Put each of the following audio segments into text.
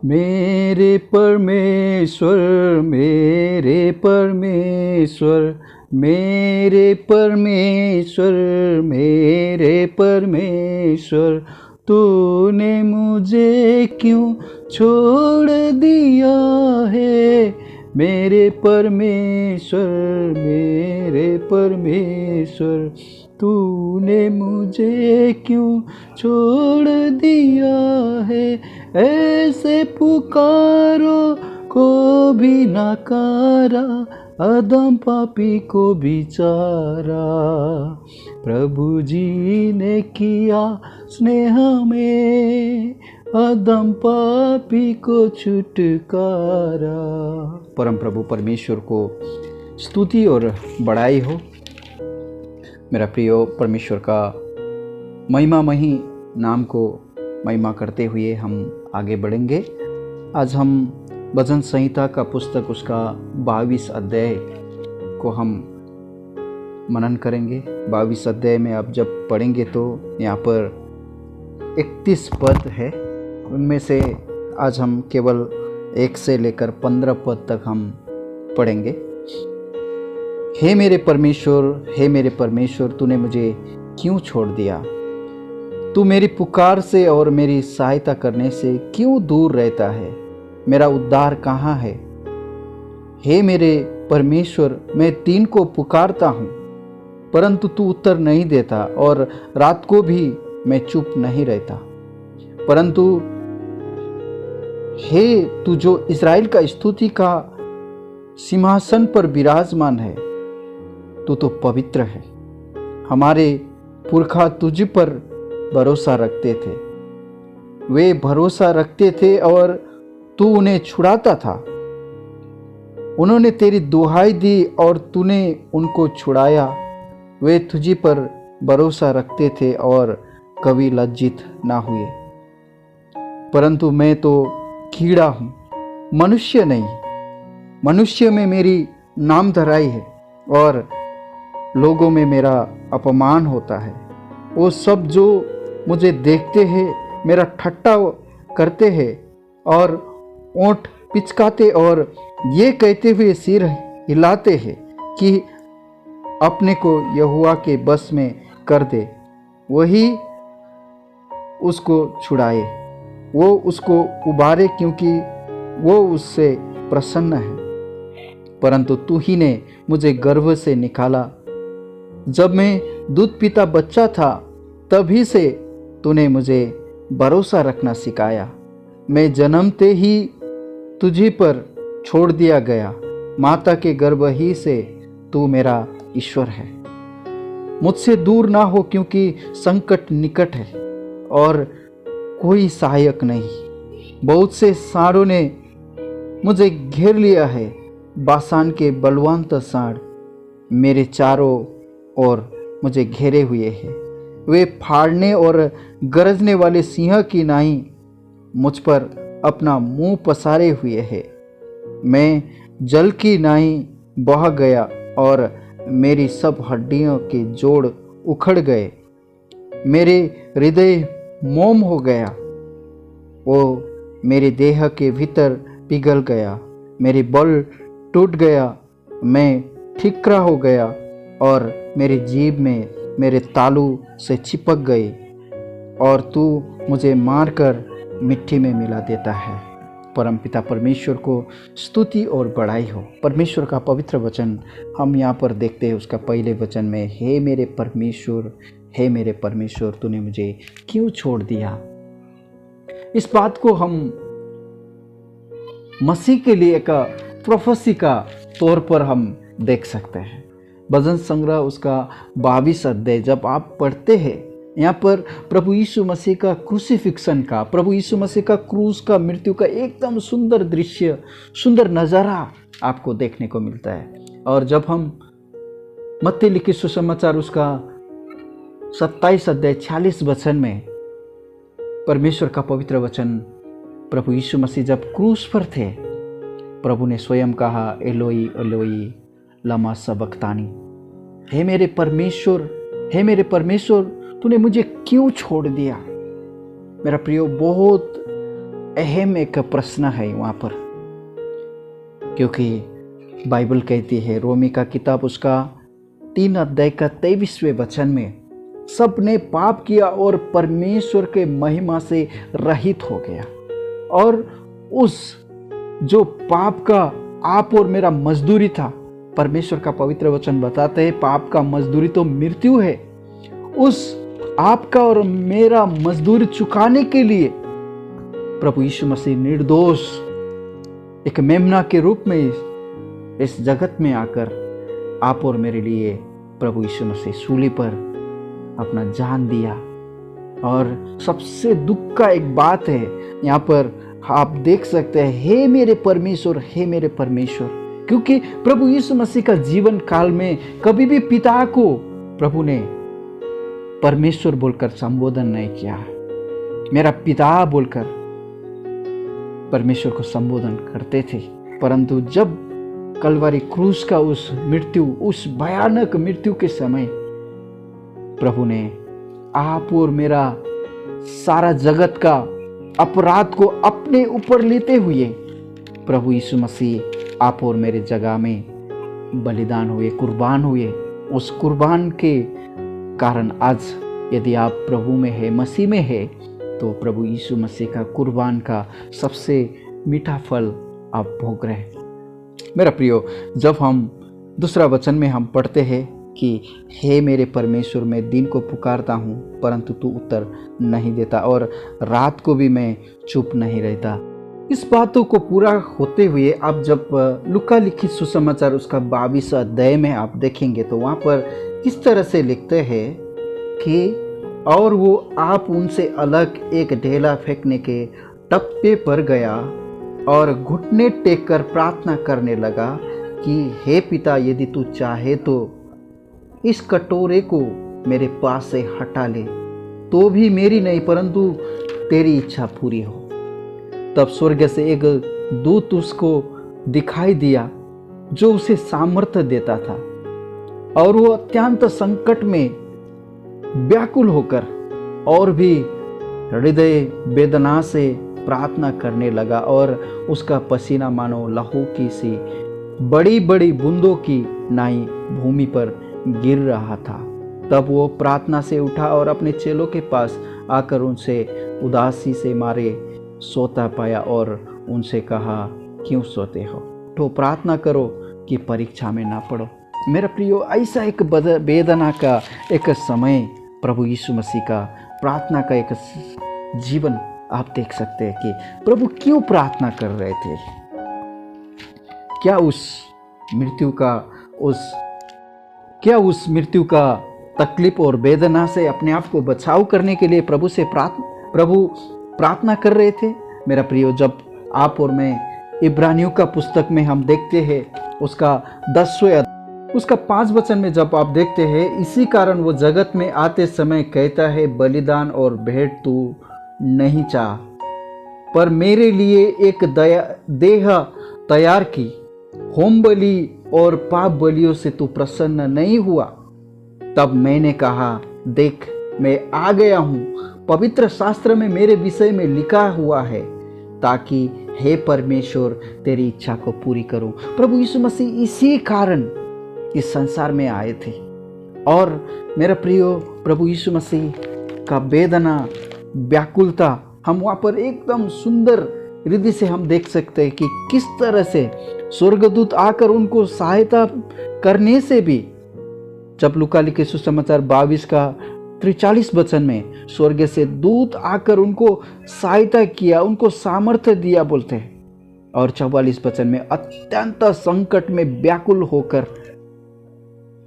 मेरे परमेश्वर, मेरे परमेश्वर, मेरे परमेश्वर, मेरे परमेश्वर, तूने मुझे क्यों छोड़ दिया है। मेरे परमेश्वर, मेरे परमेश्वर, तूने मुझे क्यों छोड़ दिया है। ऐसे पुकारो को भी नकारा, अदम पापी को बिचारा। प्रभु जी ने किया स्नेह में, अदम पापी को छुटकारा। परम प्रभु परमेश्वर को स्तुति और बड़ाई हो। मेरा प्रियो, परमेश्वर का महिमामयी नाम को महिमा करते हुए हम आगे बढ़ेंगे। आज हम भजन संहिता का पुस्तक उसका 22 अध्याय को हम मनन करेंगे। 22 अध्याय में आप जब पढ़ेंगे तो यहाँ पर 31 पद है, उनमें से आज हम केवल 1 से लेकर 15 पद तक हम पढ़ेंगे। हे मेरे परमेश्वर, हे मेरे परमेश्वर, तूने मुझे क्यों छोड़ दिया। तू मेरी पुकार से और मेरी सहायता करने से क्यों दूर रहता है। मेरा उद्धार कहाँ है। हे मेरे परमेश्वर, मैं दिन को पुकारता हूँ परंतु तू उत्तर नहीं देता, और रात को भी मैं चुप नहीं रहता। परंतु हे तू जो इस्राएल का स्तुति का सिंहासन पर विराजमान है, तू तो पवित्र है। हमारे पुरखा तुझ पर भरोसा रखते थे, वे भरोसा रखते थे और तू उन्हें छुड़ाता था। उन्होंने तेरी दुहाई दी और तूने उनको छुड़ाया। वे तुझी पर भरोसा रखते थे और कभी लज्जित ना हुए। परंतु मैं तो कीड़ा हूँ, मनुष्य नहीं। मनुष्य में मेरी नाम धराई है और लोगों में मेरा अपमान होता है। वो सब जो मुझे देखते हैं मेरा ठट्टा करते हैं और ओंठ पिचकाते और ये कहते हुए सिर हिलाते हैं कि अपने को यहोवा के बस में कर दे, वही उसको छुड़ाए, वो उसको उबारे, क्योंकि वो उससे प्रसन्न है। परंतु तू ही ने मुझे गर्भ से निकाला। जब मैं दूध पीता बच्चा था तभी से तूने मुझे भरोसा रखना सिखाया। मैं जन्मते ही तुझी पर छोड़ दिया गया। माता के गर्भ ही से तू मेरा ईश्वर है। मुझसे दूर ना हो, क्योंकि संकट निकट है और कोई सहायक नहीं। बहुत से सांडों ने मुझे घेर लिया है। बासान के बलवंत सांड मेरे चारों ओर मुझे घेरे हुए हैं। वे फाड़ने और गरजने वाले सिंह की नाई मुझ पर अपना मुंह पसारे हुए हैं। मैं जल की नाई बह गया और मेरी सब हड्डियों के जोड़ उखड़ गए। मेरे हृदय मोम हो गया, वो मेरे देह के भीतर पिघल गया। मेरी बल टूट गया, मैं ठिकरा हो गया और मेरी जीभ में मेरे तालू से चिपक गई, और तू मुझे मारकर मिट्टी में मिला देता है। परमपिता परमेश्वर को स्तुति और बड़ाई हो। परमेश्वर का पवित्र वचन हम यहाँ पर देखते हैं। उसका पहले वचन में, हे मेरे परमेश्वर, हे मेरे परमेश्वर, तूने मुझे क्यों छोड़ दिया। इस बात को हम मसीह के लिए एक प्रोफेसी का तौर पर हम देख सकते हैं। भजन संग्रह उसका 22 अध्याय जब आप पढ़ते हैं, यहाँ पर प्रभु यीशु मसीह का क्रूसिफिक्शन का, प्रभु यीशु मसीह का क्रूस का, मृत्यु का एकदम सुंदर दृश्य, सुंदर नज़ारा आपको देखने को मिलता है। और जब हम मत्ती लिखित सुसमाचार उसका 27 अध्याय 46 वचन में परमेश्वर का पवित्र वचन, प्रभु यीशु मसीह जब क्रूस पर थे, प्रभु ने स्वयं कहा, एलोई एलोई लमा सबक्तानी, हे मेरे परमेश्वर, हे मेरे परमेश्वर, तूने मुझे क्यों छोड़ दिया। मेरा प्रियो, बहुत अहम एक प्रश्न है वहाँ पर, क्योंकि बाइबल कहती है, रोमी का किताब उसका 3 अध्याय का 23वें वचन में, सब ने पाप किया और परमेश्वर के महिमा से रहित हो गया। और उस जो पाप का आप और मेरा मजदूरी था, परमेश्वर का पवित्र वचन बताते हैं पाप का मजदूरी तो मृत्यु है। उस आपका और मेरा मजदूरी चुकाने के लिए प्रभु यीशु मसीह निर्दोष एक मेमना के रूप में इस जगत में आकर आप और मेरे लिए प्रभु यीशु मसीह सूली पर अपना जान दिया। और सबसे दुख का एक बात है, यहाँ पर आप देख सकते हैं, हे मेरे परमेश्वर, हे मेरे परमेश्वर, क्योंकि प्रभु यीशु मसीह का जीवन काल में कभी भी पिता को प्रभु ने परमेश्वर बोलकर संबोधन नहीं किया। मेरा पिता बोलकर परमेश्वर को संबोधन करते थे, परंतु जब कलवरी क्रूस का उस मृत्यु, उस भयानक मृत्यु के समय प्रभु ने आप और मेरा सारा जगत का अपराध को अपने ऊपर लेते हुए प्रभु यीशु मसीह आप और मेरे जगह में बलिदान हुए, कुर्बान हुए। उस कुर्बान के कारण आज यदि आप प्रभु में है, मसीह में है, तो प्रभु यीशु मसीह का कुर्बान का सबसे मीठा फल आप भोग रहे हैं। मेरा प्रियो, जब हम दूसरा वचन में हम पढ़ते हैं कि हे मेरे परमेश्वर, मैं दिन को पुकारता हूँ परंतु तू उत्तर नहीं देता, और रात को भी मैं चुप नहीं रहता। इस बातों को पूरा होते हुए आप जब लूका लिखित सुसमाचार उसका 22 अध्याय में आप देखेंगे तो वहाँ पर किस तरह से लिखते हैं कि और वो आप उनसे अलग एक ढेला फेंकने के टप्पे पर गया और घुटने टेक कर प्रार्थना करने लगा कि हे पिता, यदि तू चाहे तो इस कटोरे को मेरे पास से हटा ले, तो भी मेरी नहीं परंतु तेरी इच्छा पूरी हो। तब स्वर्ग से एक दूत उसको दिखाई दिया जो उसे सामर्थ्य देता था, और वो अत्यंत संकट में व्याकुल होकर और भी हृदय वेदना से प्रार्थना करने लगा, और उसका पसीना मानो लहू की सी बड़ी बड़ी बूंदों की नाई भूमि पर गिर रहा था। तब वो प्रार्थना से उठा और अपने चेलों के पास आकर उनसे उदासी से मारे सोता पाया और उनसे कहा, क्यों सोते हो? तो प्रार्थना करो कि परीक्षा में ना पड़ो। मेरा प्रियो, ऐसा एक वेदना का एक समय प्रभु यीशु मसीह का प्रार्थना का एक जीवन आप देख सकते हैं कि प्रभु क्यों प्रार्थना कर रहे थे। क्या उस मृत्यु का तकलीफ और वेदना से अपने आप को बचाव करने के लिए प्रभु प्रार्थना कर रहे थे। मेरा प्रियो, जब आप और मैं इब्रानियों का पुस्तक में हम देखते हैं उसका 10वें उसका 5 वचन में जब आप देखते हैं, इसी कारण वो जगत में आते समय कहता है, बलिदान और भेंट तू नहीं चाह, पर मेरे लिए एक देह तैयार की, होम बलि और पाप बलियों से तू प्रसन्न नहीं हुआ। तब मैंने कहा, देख मैं आ गया हूँ, पवित्र शास्त्र में मेरे विषय में लिखा हुआ है, ताकि हे परमेश्वर तेरी इच्छा को पूरी करूं। प्रभु यीशु मसीह इसी कारण इस संसार में आए थे। और मेरा प्रियो, प्रभु यीशु मसीह का वेदना, व्याकुलता हम वहाँ पर एकदम सुंदर हृदय से हम देख सकते हैं कि किस तरह से स्वर्गदूत आकर उनको सहायता करने से भी, जब लूका लिखे सुसमाचार 22 का 43 वचन में स्वर्ग से दूत आकर उनको सहायता किया, उनको सामर्थ्य दिया बोलते हैं। और 44 वचन में अत्यंत संकट में व्याकुल होकर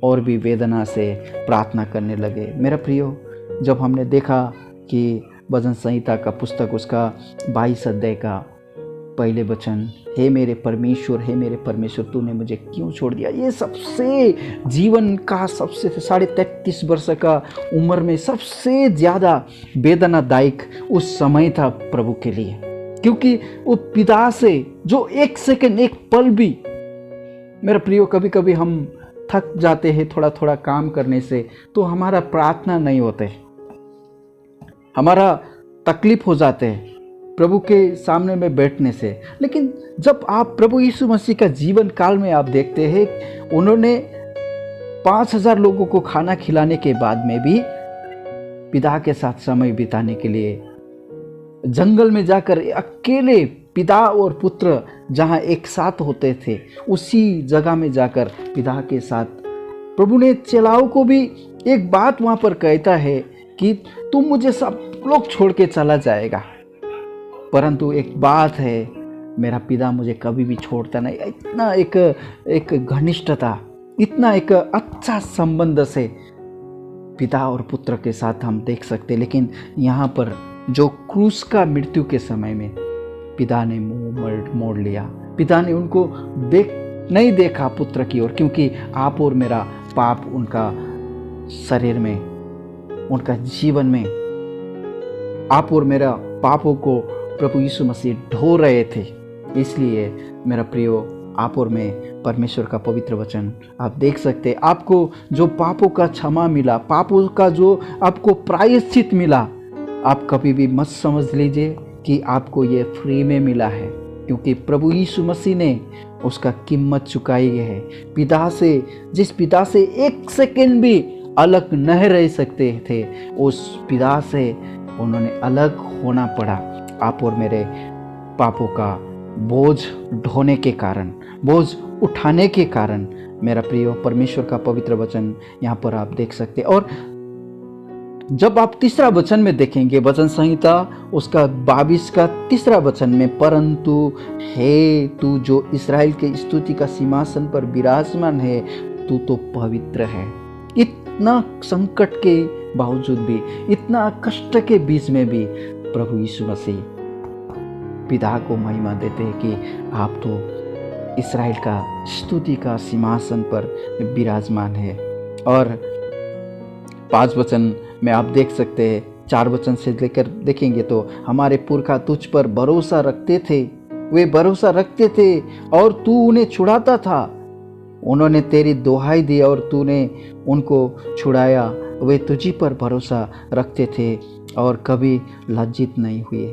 और भी वेदना से प्रार्थना करने लगे। मेरा प्रियो, जब हमने देखा कि भजन संहिता का पुस्तक उसका 22 अध्याय का पहले वचन, हे मेरे परमेश्वर तूने मुझे क्यों छोड़ दिया, ये सबसे जीवन का सबसे 33.5 वर्ष का उम्र में सबसे ज़्यादा वेदनादायक उस समय था प्रभु के लिए। क्योंकि वो पिता से जो एक सेकंड, एक पल भी, मेरा प्रियो, कभी कभी हम थक जाते हैं थोड़ा थोड़ा काम करने से, तो हमारा प्रार्थना नहीं होते, हमारा तकलीफ हो जाते हैं, प्रभु के सामने में बैठने से। लेकिन जब आप प्रभु यीशु मसीह का जीवन काल में आप देखते हैं, उन्होंने 5,000 लोगों को खाना खिलाने के बाद में भी पिता के साथ समय बिताने के लिए जंगल में जाकर अकेले पिता और पुत्र जहाँ एक साथ होते थे, उसी जगह में जाकर पिता के साथ प्रभु ने चेलाओं को भी एक बात वहाँ पर कहता है कि तुम मुझे सब लोग छोड़ के चला जाएगा, परंतु एक बात है, मेरा पिता मुझे कभी भी छोड़ता नहीं। इतना एक घनिष्ठता, इतना एक अच्छा संबंध से पिता और पुत्र के साथ हम देख सकते। लेकिन यहाँ पर जो क्रूस का मृत्यु के समय में पिता ने मुंह मोड़ लिया, पिता ने उनको नहीं देखा पुत्र की ओर, क्योंकि आप और मेरा पाप उनका शरीर में, उनका जीवन में, आप और मेरा पापों को प्रभु यीशु मसीह ढो रहे थे। इसलिए मेरा प्रियो, आप और मैं परमेश्वर का पवित्र वचन आप देख सकते, आपको जो पापों का क्षमा मिला, पापों का जो आपको प्रायश्चित मिला, आप कभी भी मत समझ लीजिए कि आपको ये फ्री में मिला है, क्योंकि प्रभु यीशु मसीह ने उसका कीमत चुकाई है। पिता से, जिस पिता से एक सेकंड भी अलग नहीं रह सकते थे, उस पिता से उन्होंने अलग होना पड़ा आप और मेरे पापों का बोझ ढोने के कारण, बोझ उठाने के कारण। मेरा प्रियो, परमेश्वर का पवित्र वचन यहाँ पर आप देख सकते। और जब आप तीसरा वचन में देखेंगे, वचन संहिता उसका 22 का तीसरा वचन में, परंतु हे तू जो इस्राएल के स्तुति का सिंहासन पर विराजमान है, तू तो पवित्र है। इतना संकट के बावजूद भी, इतना कष्ट के बीच में भी प्रभु यीशु मसीह पिता को महिमा देते हैं कि आप तो इस्राएल का स्तुति का सिंहासन पर विराजमान है। और 5 वचन में आप देख सकते हैं, 4 वचन से लेकर देखेंगे तो, हमारे पुरखा तुझ पर भरोसा रखते थे, वे भरोसा रखते थे और तू उन्हें छुड़ाता था। उन्होंने तेरी दुहाई दी और तूने उनको छुड़ाया। वे तुझी पर भरोसा रखते थे और कभी लज्जित नहीं हुए।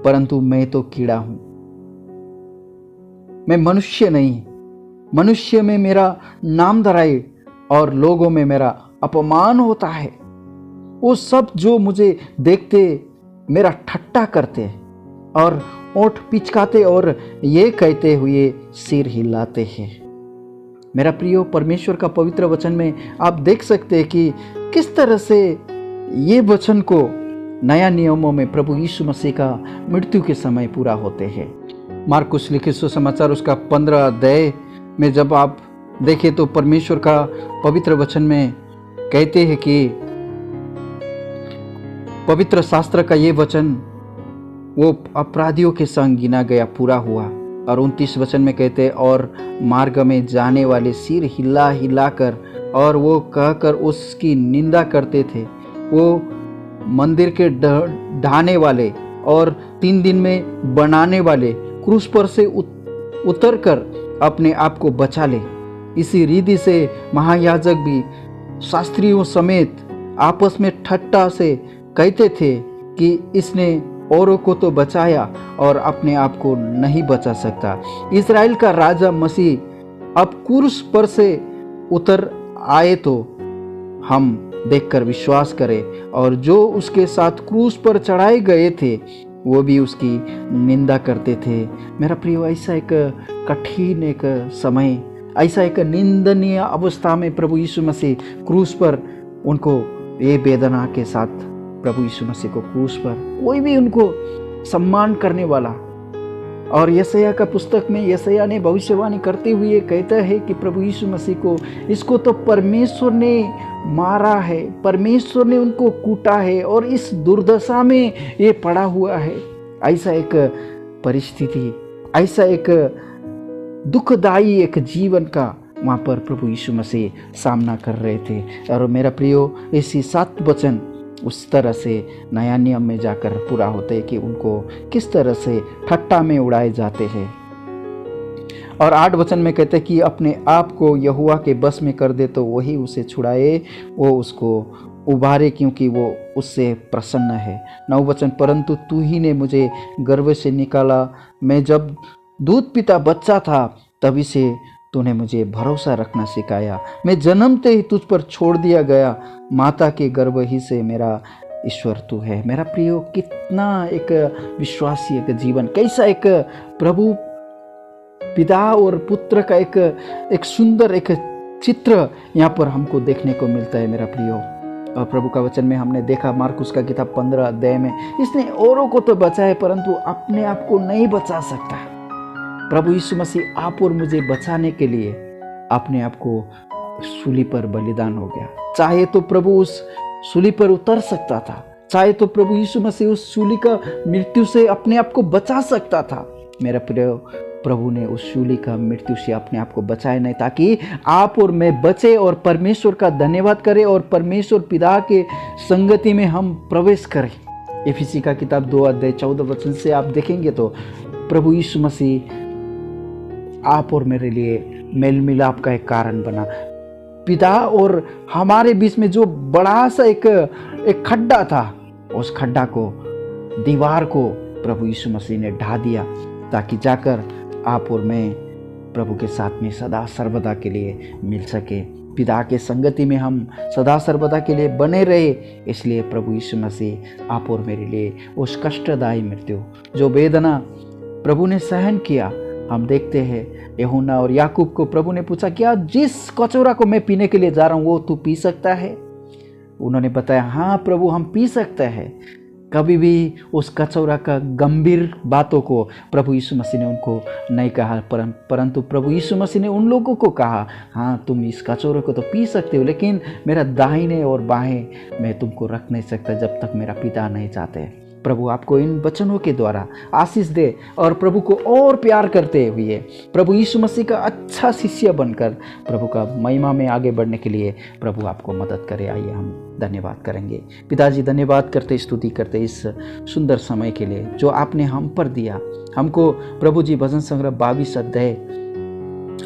परंतु मैं तो कीड़ा हूं, मैं मनुष्य नहीं। मनुष्य में मेरा नाम धराए और लोगों में मेरा अपमान होता है। वो सब जो मुझे देखते मेरा ठट्टा करते और ओठ पिचकाते और ये कहते हुए सिर हिलाते हैं। मेरा प्रियो, परमेश्वर का पवित्र वचन में आप देख सकते हैं कि किस तरह से ये वचन को नया नियमों में प्रभु यीशु मसीह का मृत्यु के समय पूरा होते हैं। मार्कुस लिखित सुसमाचार उसका 15 अध्याय में जब आप देखें तो परमेश्वर का पवित्र वचन में कहते हैं कि पवित्र शास्त्र का ये वचन वो अपराधियों के संग गिना गया, पूरा हुआ। और 29 वचन में कहते, और मार्ग में जाने वाले सिर हिला हिला कर और वो कहकर उसकी निंदा करते थे। वो मंदिर के ढाने वाले और 3 दिन में बनाने वाले क्रूस पर से उतर कर अपने आप को बचा ले। इसी रीति से महायाजक भी शास्त्रियों समेत आपस में ठट्ठा से कहते थे कि इसने औरों को तो बचाया और अपने आप को नहीं बचा सकता। इस्राएल का राजा मसीह अब क्रूस पर से उतर आए तो हम देखकर विश्वास करें, और जो उसके साथ क्रूस पर चढ़ाए गए थे वो भी उसकी निंदा करते थे। मेरा प्रिय, ऐसा एक कठिन एक समय, ऐसा एक निंदनीय अवस्था में प्रभु यीशु मसीह क्रूस पर, उनको ये वेदना के साथ प्रभु यीशु मसीह को क्रूस पर कोई भी उनको सम्मान करने वाला। और यशायाह का पुस्तक में यशायाह ने भविष्यवाणी करते हुए कहता है कि प्रभु यीशु मसीह को, इसको तो परमेश्वर ने मारा है, परमेश्वर ने उनको कूटा है और इस दुर्दशा में ये पड़ा हुआ है। ऐसा एक परिस्थिति, ऐसा एक दुखदायी एक जीवन का वहाँ पर प्रभु यीशु मसीह सामना कर रहे थे। और मेरा प्रियो, इसी 7 वचन उस तरह से नया नियम में जाकर पूरा होते हैं कि उनको किस तरह से ठट्ठा में उड़ाए जाते हैं। और 8 वचन में कहते हैं कि अपने आप को यहोवा के बस में कर दे तो वही उसे छुड़ाए, वो उसको उबारे, क्योंकि वो उससे प्रसन्न है। 9 वचन, परंतु तू ही ने मुझे गर्भ से निकाला, मैं जब दूध पीता बच्चा था तभी से तूने मुझे भरोसा रखना सिखाया। मैं जन्मते ही तुझ पर छोड़ दिया गया, माता के गर्भ ही से मेरा ईश्वर तू है। मेरा प्रियो, कितना एक विश्वासी एक जीवन, कैसा एक प्रभु पिता और पुत्र का एक सुंदर एक चित्र यहाँ पर हमको देखने को मिलता है मेरा प्रियो। और प्रभु का वचन में हमने देखा मार्कुस का किताब 15 अध्याय में, इसने औरों को तो बचाए परंतु अपने आप को नहीं बचा सकता। प्रभु यीशु मसीह आप और मुझे बचाने के लिए अपने आप को सूली पर बलिदान हो गया। चाहे तो प्रभु उस सूली पर उतर सकता था, चाहे तो प्रभु यीशु मसीह उस सूली का मृत्यु से अपने आप को बचा सकता था। मेरा प्रिय, प्रभु ने उस शूली का मृत्यु से अपने आप को बचाए नहीं, ताकि आप और मैं बचे और परमेश्वर का धन्यवाद करें और परमेश्वर पिता के संगति में हम प्रवेश करें। इफिसी का किताब 2 अध्याय 14 वचन से आप देखेंगे तो प्रभु यीशु मसीह आप और मेरे लिए मेल मिलाप का एक कारण बना। पिता और हमारे बीच में जो बड़ा सा एक खड्डा था, उस खड्डा को, दीवार को प्रभु यीशु मसीह ने ढा दिया, ताकि जाकर आप और मैं प्रभु के साथ में सदा सर्वदा के लिए मिल सके, पिता के संगति में हम सदा सर्वदा के लिए बने रहे। इसलिए प्रभु यीशु मसीह आप और मेरे लिए उस कष्टदायी मृत्यु, जो वेदना प्रभु ने सहन किया, हम देखते हैं यूहन्ना और याकूब को प्रभु ने पूछा, क्या जिस कचौरा को मैं पीने के लिए जा रहा हूँ वो तू पी सकता है? उन्होंने बताया, हाँ प्रभु, हम पी सकते हैं। कभी भी उस कचौरा का गंभीर बातों को प्रभु यीशु मसीह ने उनको नहीं कहा, परंतु प्रभु यीशु मसीह ने उन लोगों को कहा, हाँ तुम इस कचौरे को तो पी सकते हो, लेकिन मेरा दाहिने और बाएं मैं तुमको रख नहीं सकता जब तक मेरा पिता नहीं चाहते। प्रभु आपको इन वचनों के द्वारा आशीष दे और प्रभु को और प्यार करते हुए प्रभु यीशु मसीह का अच्छा शिष्य बनकर प्रभु का महिमा में आगे बढ़ने के लिए प्रभु आपको मदद करे। आइए हम धन्यवाद करेंगे। पिताजी, धन्यवाद करते, स्तुति करते इस सुंदर समय के लिए जो आपने हम पर दिया। हमको प्रभु जी भजन संग्रह 22 अध्याय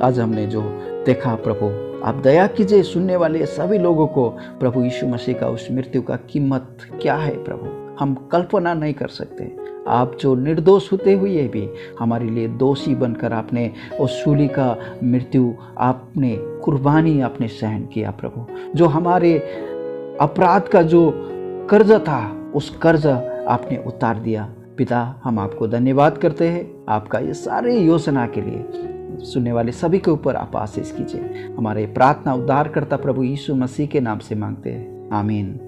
आज हमने जो देखा, प्रभु आप दया कीजिए सुनने वाले सभी लोगों को। प्रभु यीशु मसीह का उस मृत्यु का कीमत क्या है प्रभु, हम कल्पना नहीं कर सकते। आप जो निर्दोष होते हुए भी हमारे लिए दोषी बनकर आपने उस सूली का मृत्यु, आपने कुर्बानी आपने सहन किया प्रभु। जो हमारे अपराध का जो कर्ज था, उस कर्ज आपने उतार दिया। पिता, हम आपको धन्यवाद करते हैं आपका ये सारे योजना के लिए। सुनने वाले सभी के ऊपर आप आशीष कीजिए। हमारे प्रार्थना उद्धारकर्ता प्रभु यीशु मसीह के नाम से मांगते हैं, आमीन।